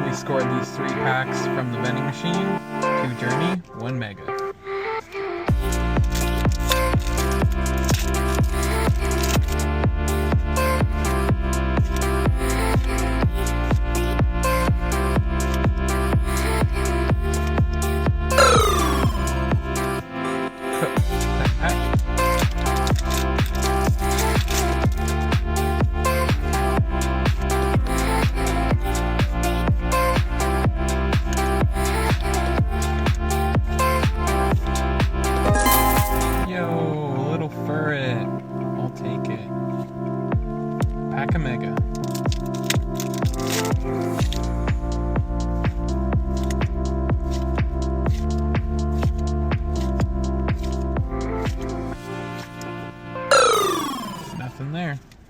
We scored these 3 packs from the vending machine. 2 Journey, 1 Mega. I'll take it. Pack a Mega. Nothing there.